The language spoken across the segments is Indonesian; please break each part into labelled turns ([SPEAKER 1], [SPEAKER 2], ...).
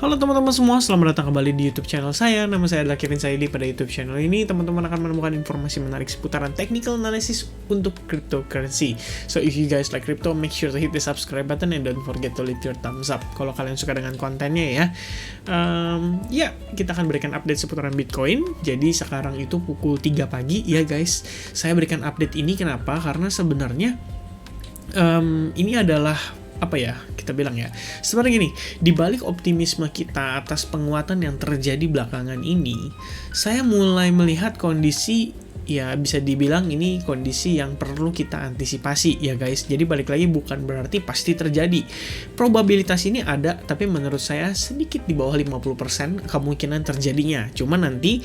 [SPEAKER 1] Halo teman-teman semua, selamat datang kembali di YouTube channel saya. Nama saya adalah Kevin Saidi. Pada YouTube channel ini, teman-teman akan menemukan informasi menarik seputaran technical analysis untuk cryptocurrency. So if you guys like crypto, make sure to hit the subscribe button and don't forget to leave your thumbs up kalau kalian suka dengan kontennya ya. Kita akan berikan update seputaran Bitcoin. Jadi sekarang itu pukul 3 pagi ya guys. Saya berikan update ini kenapa? Karena sebenarnya ini adalah kita bilang ya, sebenarnya gini, di balik optimisme kita atas penguatan yang terjadi belakangan ini, saya mulai melihat kondisi, ya bisa dibilang ini kondisi yang perlu kita antisipasi ya guys. Jadi balik lagi, bukan berarti pasti terjadi. Probabilitas ini ada, tapi menurut saya sedikit di bawah 50% kemungkinan terjadinya. Cuma nanti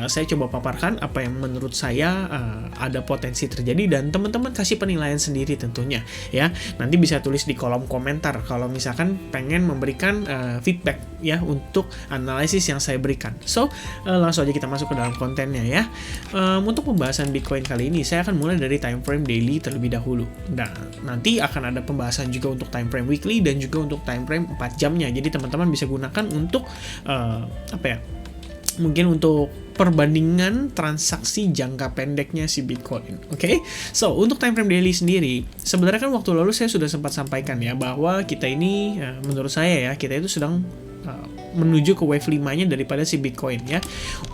[SPEAKER 1] saya coba paparkan apa yang menurut saya ada potensi terjadi, dan teman-teman kasih penilaian sendiri tentunya ya. Nanti bisa tulis di kolom komentar kalau misalkan pengen memberikan feedback ya untuk analisis yang saya berikan. So langsung aja kita masuk ke dalam kontennya ya. Untuk pembahasan Bitcoin kali ini, saya akan mulai dari time frame daily terlebih dahulu. Nah, nanti akan ada pembahasan juga untuk time frame weekly dan juga untuk time frame 4 jamnya. Jadi teman-teman bisa gunakan untuk mungkin untuk perbandingan transaksi jangka pendeknya si Bitcoin. Oke? So, untuk time frame daily sendiri, sebenarnya kan waktu lalu saya sudah sempat sampaikan ya bahwa kita ini menurut saya ya, kita itu sedang menuju ke wave 5-nya daripada si Bitcoin ya.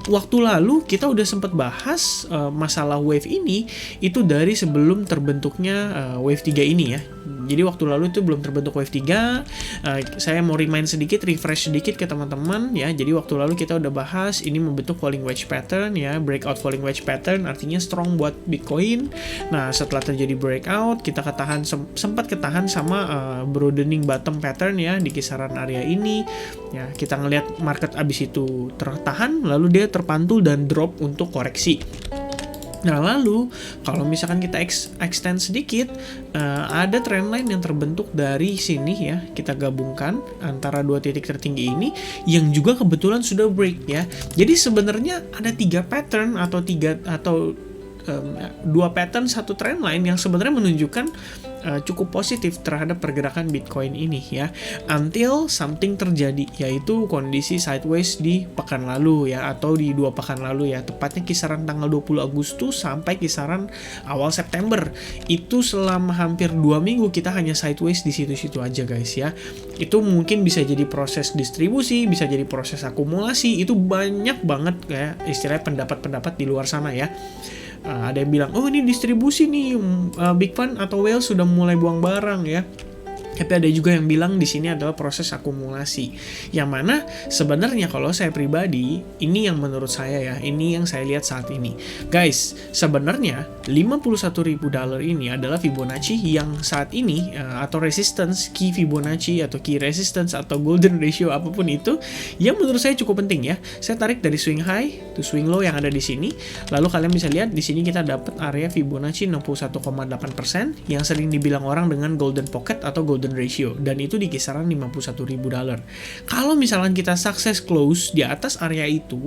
[SPEAKER 1] Waktu lalu kita udah sempat bahas masalah wave ini itu dari sebelum terbentuknya wave 3 ini ya. Jadi waktu lalu itu belum terbentuk wave 3. Saya mau remind sedikit, refresh sedikit ke teman-teman ya. Jadi waktu lalu kita udah bahas ini membentuk falling wedge pattern ya, breakout falling wedge pattern artinya strong buat Bitcoin. Nah, setelah terjadi breakout, kita sempat ketahan sama broadening bottom pattern ya di kisaran area ini. Ya, kita ngelihat market abis itu tertahan, lalu dia terpantul dan drop untuk koreksi. Nah, lalu kalau misalkan kita extend sedikit, ada trendline yang terbentuk dari sini ya. Kita gabungkan antara dua titik tertinggi ini yang juga kebetulan sudah break ya. Jadi sebenarnya ada 3 pattern atau 2 pattern, 1 trendline yang sebenarnya menunjukkan cukup positif terhadap pergerakan Bitcoin ini ya, until something terjadi, yaitu kondisi sideways di pekan lalu ya, atau di 2 pekan lalu ya, tepatnya kisaran tanggal 20 Agustus sampai kisaran awal September. Itu selama hampir 2 minggu kita hanya sideways di situ-situ aja guys ya. Itu mungkin bisa jadi proses distribusi, bisa jadi proses akumulasi, itu banyak banget ya istilahnya pendapat-pendapat di luar sana ya. Ada yang bilang, oh ini distribusi nih, Big Fund atau whale sudah mulai buang barang ya. Tapi ada juga yang bilang di sini adalah proses akumulasi. Yang mana sebenarnya kalau saya pribadi, ini yang menurut saya ya, ini yang saya lihat saat ini. Guys, sebenarnya $51.000 ini adalah Fibonacci yang saat ini atau resistance key Fibonacci atau key resistance atau golden ratio apapun itu yang menurut saya cukup penting ya. Saya tarik dari swing high to swing low yang ada di sini. Lalu kalian bisa lihat di sini kita dapat area Fibonacci 61,8% yang sering dibilang orang dengan golden pocket atau golden ratio, dan itu di kisaran $51.000. Kalau misalkan kita sukses close di atas area itu,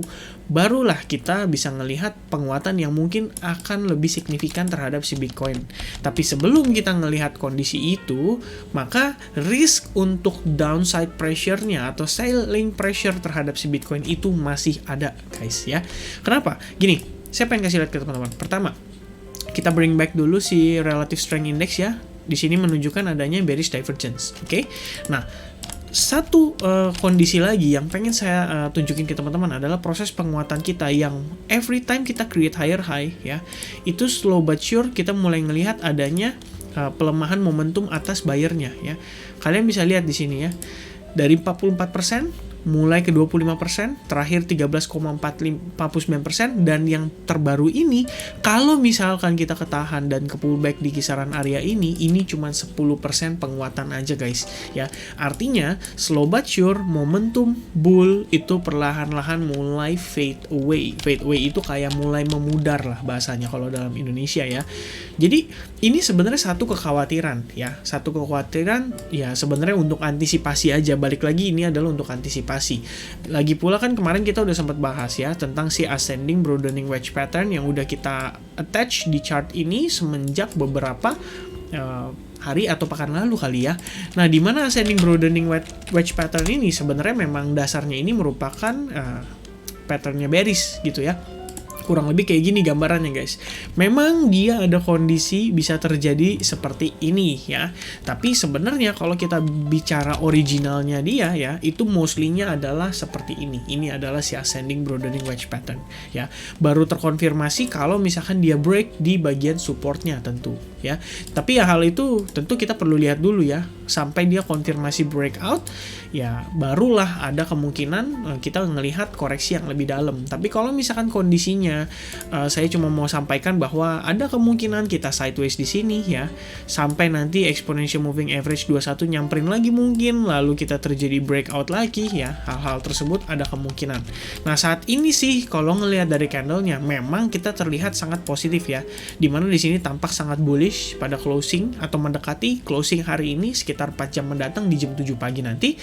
[SPEAKER 1] barulah kita bisa ngelihat penguatan yang mungkin akan lebih signifikan terhadap si Bitcoin. Tapi sebelum kita ngelihat kondisi itu, maka risk untuk downside pressure-nya atau selling pressure terhadap si Bitcoin itu masih ada guys ya. Kenapa? Gini, saya pengen kasih lihat ke teman-teman. Pertama, kita bring back dulu si relative strength index ya. Di sini menunjukkan adanya bearish divergence. Oke. Nah, satu kondisi lagi yang pengen saya tunjukin ke teman-teman adalah proses penguatan kita yang every time kita create higher high ya, itu slow but sure kita mulai ngelihat adanya pelemahan momentum atas buyernya ya. Kalian bisa lihat di sini ya, dari 44% mulai ke 25%, terakhir 13,49%, dan yang terbaru ini kalau misalkan kita ketahan dan ke pullback di kisaran area ini cuma 10% penguatan aja guys ya. Artinya slow but sure momentum bull itu perlahan-lahan mulai fade away. Fade away itu kayak mulai memudar lah bahasanya kalau dalam Indonesia ya. Jadi ini sebenarnya satu kekhawatiran ya, sebenarnya untuk antisipasi aja. Balik lagi, ini adalah untuk antisipasi. Lagi pula kan kemarin kita udah sempat bahas ya tentang si ascending broadening wedge pattern yang udah kita attach di chart ini semenjak beberapa hari atau pekan lalu kali ya. Nah, di mana ascending broadening wedge pattern ini sebenarnya memang dasarnya ini merupakan patternnya bearish gitu ya. Kurang lebih kayak gini gambarannya guys. Memang dia ada kondisi bisa terjadi seperti ini ya. Tapi sebenarnya kalau kita bicara originalnya dia ya, itu mostly-nya adalah seperti ini. Ini adalah si ascending broadening wedge pattern ya. Baru terkonfirmasi kalau misalkan dia break di bagian supportnya tentu ya. Tapi ya hal itu tentu kita perlu lihat dulu ya. Sampai dia konfirmasi breakout, ya barulah ada kemungkinan kita ngelihat koreksi yang lebih dalam. Tapi kalau misalkan kondisinya, saya cuma mau sampaikan bahwa ada kemungkinan kita sideways di sini ya, sampai nanti exponential moving average 21 nyamperin lagi mungkin, lalu kita terjadi breakout lagi ya, hal-hal tersebut ada kemungkinan. Nah saat ini sih kalau ngelihat dari candlenya, memang kita terlihat sangat positif ya, dimana di sini tampak sangat bullish pada closing atau mendekati closing hari ini sekitar 4 jam mendatang di jam 7 pagi nanti,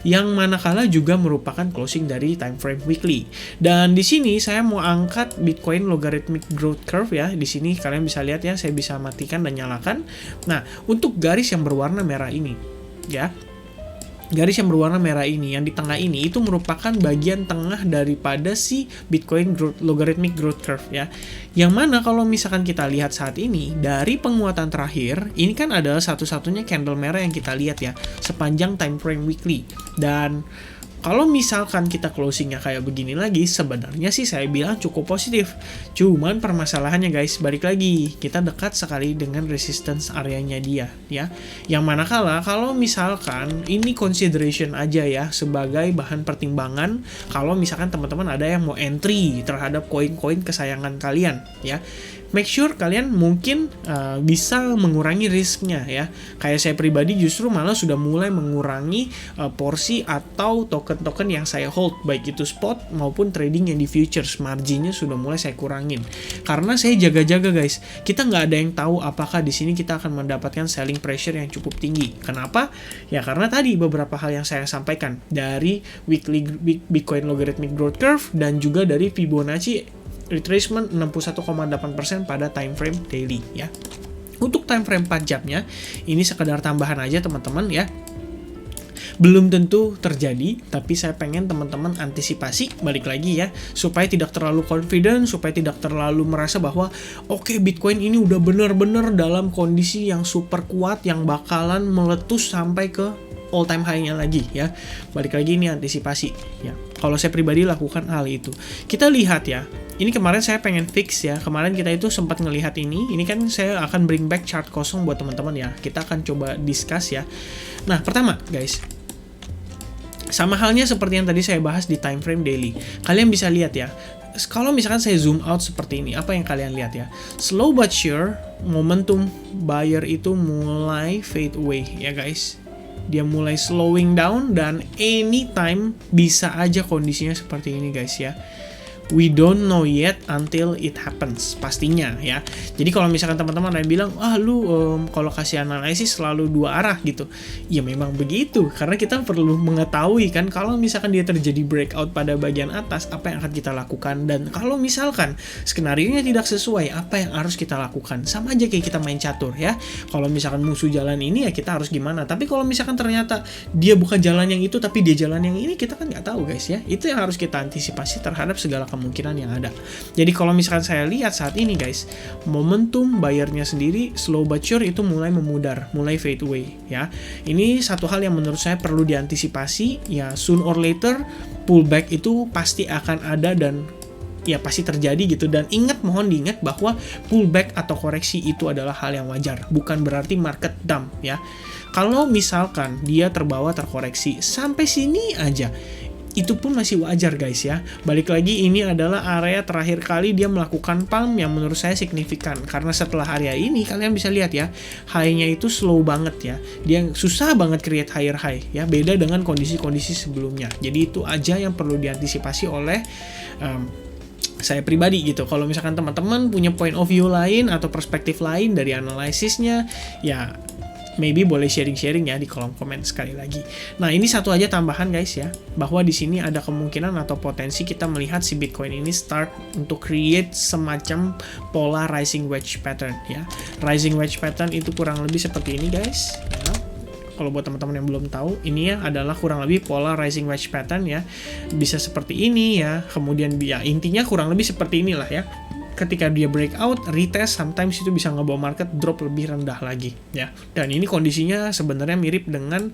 [SPEAKER 1] yang manakala juga merupakan closing dari time frame weekly. Dan di sini saya mau angkat Bitcoin logarithmic growth curve ya. Di sini kalian bisa lihat ya, saya bisa matikan dan nyalakan. Nah, untuk garis yang berwarna merah ini ya. Garis yang berwarna merah ini, yang di tengah ini, itu merupakan bagian tengah daripada si Bitcoin logarithmic growth curve ya. Yang mana kalau misalkan kita lihat saat ini, dari penguatan terakhir, ini kan adalah satu-satunya candle merah yang kita lihat ya, sepanjang time frame weekly. Dan kalau misalkan kita closingnya kayak begini lagi, sebenarnya sih saya bilang cukup positif. Cuman permasalahannya guys, balik lagi, kita dekat sekali dengan resistance areanya dia ya. Yang manakala kalau misalkan ini consideration aja ya, sebagai bahan pertimbangan kalau misalkan teman-teman ada yang mau entry terhadap koin-koin kesayangan kalian ya. Make sure kalian mungkin bisa mengurangi risknya ya. Kayak saya pribadi justru malah sudah mulai mengurangi porsi atau token-token yang saya hold, baik itu spot maupun trading yang di futures, marginnya sudah mulai saya kurangin. Karena saya jaga-jaga guys, kita nggak ada yang tahu apakah di sini kita akan mendapatkan selling pressure yang cukup tinggi. Kenapa? Ya karena tadi beberapa hal yang saya sampaikan dari weekly Bitcoin logarithmic growth curve dan juga dari Fibonacci retracement 61,8% pada time frame daily ya. Untuk time frame 4 jamnya ini sekedar tambahan aja teman-teman ya. Belum tentu terjadi, tapi saya pengen teman-teman antisipasi, balik lagi ya, supaya tidak terlalu confident, supaya tidak terlalu merasa bahwa oke, Bitcoin ini udah bener-bener dalam kondisi yang super kuat yang bakalan meletus sampai ke all time high-nya lagi ya. Balik lagi ini antisipasi ya. Kalau saya pribadi lakukan hal itu. Kita lihat ya. Ini kemarin saya pengen fix ya. Kemarin kita itu sempat ngelihat ini. Ini kan saya akan bring back chart kosong buat teman-teman ya. Kita akan coba discuss ya. Nah, pertama guys, sama halnya seperti yang tadi saya bahas di time frame daily. Kalian bisa lihat ya. Kalau misalkan saya zoom out seperti ini, apa yang kalian lihat ya? Slow but sure, momentum buyer itu mulai fade away ya guys. Dia mulai slowing down dan anytime bisa aja kondisinya seperti ini guys ya. We don't know yet until it happens, pastinya ya. Jadi kalau misalkan teman-teman ada yang bilang, lu kalau kasih analisis selalu dua arah gitu, ya memang begitu, karena kita perlu mengetahui kan kalau misalkan dia terjadi breakout pada bagian atas, apa yang akan kita lakukan, dan kalau misalkan skenario-nya tidak sesuai, apa yang harus kita lakukan. Sama aja kayak kita main catur ya. Kalau misalkan musuh jalan ini ya kita harus gimana. Tapi kalau misalkan ternyata dia bukan jalan yang itu tapi dia jalan yang ini, kita kan nggak tahu guys ya. Itu yang harus kita antisipasi terhadap segala kemungkinan yang ada. Jadi kalau misalkan saya lihat saat ini guys, momentum bayarnya sendiri slow but sure itu mulai memudar, mulai fade away ya. Ini satu hal yang menurut saya perlu diantisipasi ya. Soon or later pullback itu pasti akan ada dan ya pasti terjadi gitu. Dan mohon diingat bahwa pullback atau koreksi itu adalah hal yang wajar, bukan berarti market dump ya. Kalau misalkan dia terkoreksi sampai sini aja, itu pun masih wajar guys ya. Balik lagi, ini adalah area terakhir kali dia melakukan pump yang menurut saya signifikan. Karena setelah area ini kalian bisa lihat ya, high-nya itu slow banget ya. Dia susah banget create higher high ya. Beda dengan kondisi-kondisi sebelumnya. Jadi itu aja yang perlu diantisipasi oleh saya pribadi gitu. Kalau misalkan teman-teman punya point of view lain atau perspektif lain dari analisisnya, ya maybe boleh sharing-sharing ya di kolom komen sekali lagi. Nah, ini satu aja tambahan guys ya, bahwa di sini ada kemungkinan atau potensi kita melihat si Bitcoin ini start untuk create semacam pola rising wedge pattern ya. Rising wedge pattern itu kurang lebih seperti ini guys ya. Kalau buat teman-teman yang belum tahu, ini ya adalah kurang lebih pola rising wedge pattern ya. Bisa seperti ini ya. Kemudian ya intinya kurang lebih seperti inilah ya. Ketika dia breakout, retest, sometimes itu bisa ngebawa market drop lebih rendah lagi ya. Dan ini kondisinya sebenarnya mirip dengan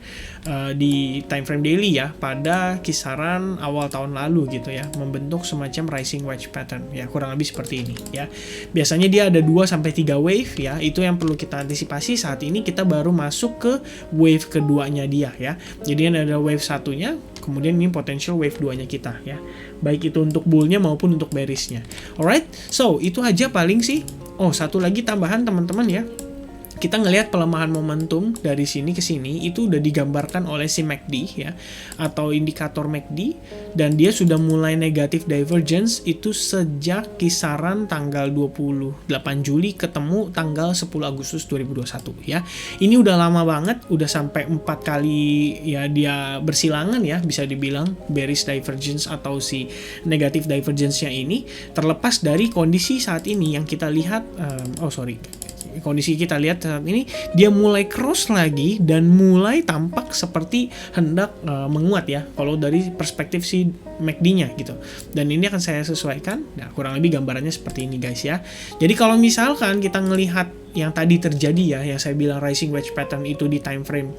[SPEAKER 1] di time frame daily ya, pada kisaran awal tahun lalu gitu ya, membentuk semacam rising wedge pattern ya, kurang lebih seperti ini ya. Biasanya dia ada 2 sampai 3 wave ya, itu yang perlu kita antisipasi. Saat ini kita baru masuk ke wave keduanya dia ya. Jadi ada wave satunya, kemudian ini potential wave 2-nya kita ya. Baik itu untuk bull-nya maupun untuk bearish-nya. Alright, so itu aja paling sih. Oh, satu lagi tambahan teman-teman ya. Kita ngelihat pelemahan momentum dari sini ke sini itu udah digambarkan oleh si MACD ya, atau indikator MACD, dan dia sudah mulai negatif divergence itu sejak kisaran tanggal 28 Juli ketemu tanggal 10 Agustus 2021 ya. Ini udah lama banget, udah sampai 4 kali ya dia bersilangan ya, bisa dibilang bearish divergence atau si negatif divergence-nya ini, terlepas dari kondisi saat ini yang kita lihat kondisi kita lihat saat ini dia mulai cross lagi dan mulai tampak seperti hendak menguat ya, kalau dari perspektif si MACD-nya gitu. Dan ini akan saya sesuaikan. Nah, kurang lebih gambarannya seperti ini guys ya. Jadi kalau misalkan kita ngelihat yang tadi terjadi ya, yang saya bilang rising wedge pattern itu di time frame,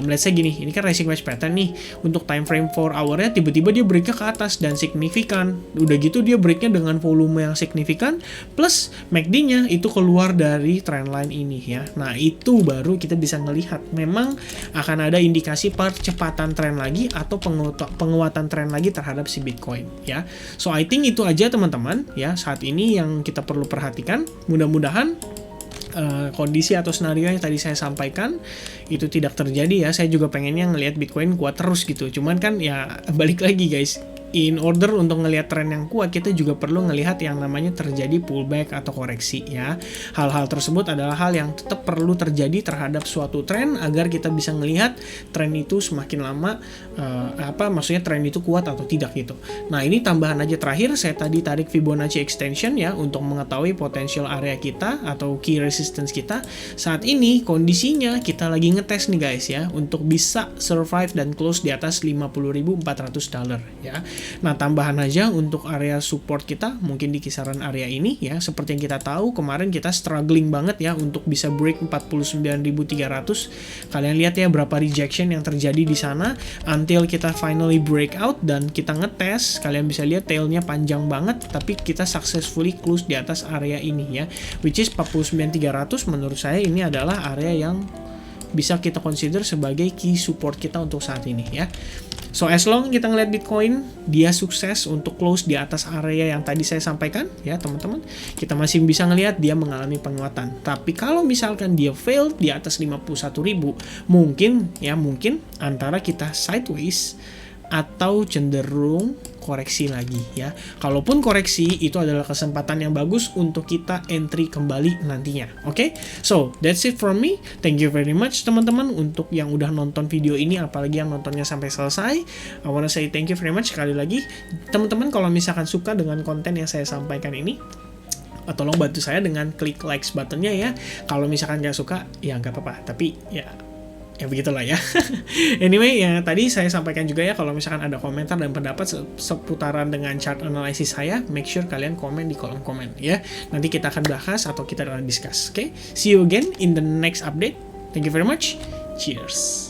[SPEAKER 1] let's say gini, ini kan rising wedge pattern nih, untuk time frame 4 hour-nya tiba-tiba dia break-nya ke atas dan signifikan. Udah gitu dia break-nya dengan volume yang signifikan, plus MACD-nya itu keluar dari trendline ini ya. Nah, itu baru kita bisa melihat memang akan ada indikasi percepatan tren lagi atau penguatan tren lagi terhadap si Bitcoin ya. So I think itu aja teman-teman ya saat ini yang kita perlu perhatikan. Mudah-mudahan kondisi atau skenario yang tadi saya sampaikan itu tidak terjadi ya. Saya juga pengennya ngelihat Bitcoin kuat terus gitu. Cuman kan ya balik lagi guys, in order untuk ngelihat tren yang kuat, kita juga perlu ngelihat yang namanya terjadi pullback atau koreksi ya. Hal-hal tersebut adalah hal yang tetap perlu terjadi terhadap suatu tren agar kita bisa ngelihat tren itu semakin lama maksudnya tren itu kuat atau tidak gitu. Nah, ini tambahan aja terakhir, saya tadi tarik Fibonacci extension ya untuk mengetahui potential area kita atau key resistance kita. Saat ini kondisinya kita lagi ngetes nih guys ya, untuk bisa survive dan close di atas $50.400 ya. Nah, tambahan aja untuk area support kita mungkin di kisaran area ini ya. Seperti yang kita tahu kemarin kita struggling banget ya untuk bisa break 49.300. Kalian lihat ya berapa rejection yang terjadi di sana until kita finally breakout dan kita ngetes. Kalian bisa lihat tailnya panjang banget, tapi kita successfully close di atas area ini ya, which is 49.300. Menurut saya ini adalah area yang bisa kita consider sebagai key support kita untuk saat ini ya. So as long kita ngeliat Bitcoin dia sukses untuk close di atas area yang tadi saya sampaikan ya teman-teman, kita masih bisa ngelihat dia mengalami penguatan. Tapi kalau misalkan dia fail di atas 51.000, mungkin antara kita sideways atau cenderung koreksi lagi ya. Kalaupun koreksi, itu adalah kesempatan yang bagus untuk kita entry kembali nantinya. Oke? So, that's it from me. Thank you very much teman-teman untuk yang udah nonton video ini, apalagi yang nontonnya sampai selesai. I wanna say thank you very much sekali lagi. Teman-teman kalau misalkan suka dengan konten yang saya sampaikan ini, tolong bantu saya dengan klik likes buttonnya ya. Kalau misalkan nggak suka, ya nggak apa-apa. Tapi ya begitulah ya. Anyway, yang tadi saya sampaikan juga ya, kalau misalkan ada komentar dan pendapat seputaran dengan chart analysis saya, make sure kalian komen di kolom komen ya. Nanti kita akan bahas atau kita akan discuss. Okay? See you again in the next update. Thank you very much. Cheers.